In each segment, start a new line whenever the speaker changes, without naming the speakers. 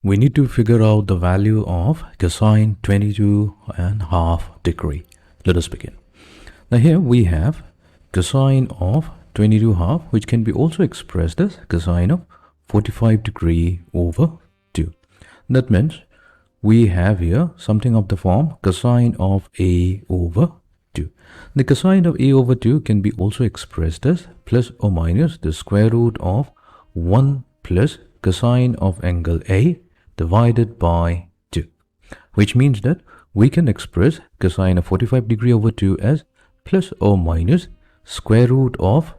We need to figure out the value of cosine 22.5 degree. Let us begin. Now here we have cosine of 22.5, which can be also expressed as cosine of 45 degree over 2. That means we have here something of the form cosine of a over 2. The cosine of a over 2 can be also expressed as plus or minus the square root of 1 plus cosine of angle A divided by 2, which means that we can express cosine of 45 degree over 2 as plus or minus square root of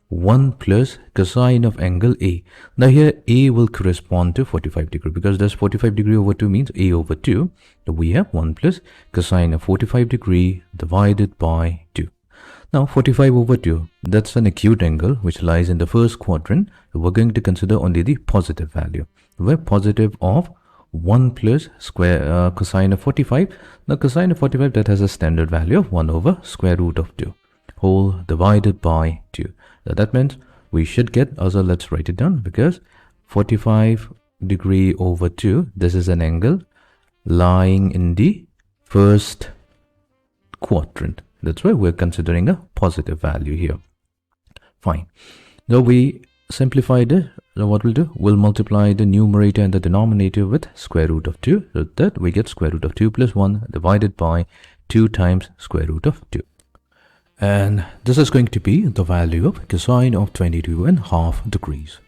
1 plus cosine of angle A. Now here A will correspond to 45 degree because this 45 degree over 2 means A over 2. So we have 1 plus cosine of 45 degree divided by 2. Now 45 over 2, that's an acute angle which lies in the first quadrant. So we're going to consider only the positive value. We're positive of 1 plus square cosine of 45. Now cosine of 45, that has a standard value of 1 over square root of 2 whole divided by 2. So that means we should get, also let's write it down, because 45 degree over 2, this is an angle lying in the first quadrant. That's why we're considering a positive value here. Fine. Now we simplified it. So what we'll do, we'll multiply the numerator and the denominator with square root of 2. So that we get square root of 2 plus 1 divided by 2 times square root of 2. And this is going to be the value of cosine of 22.5 degrees.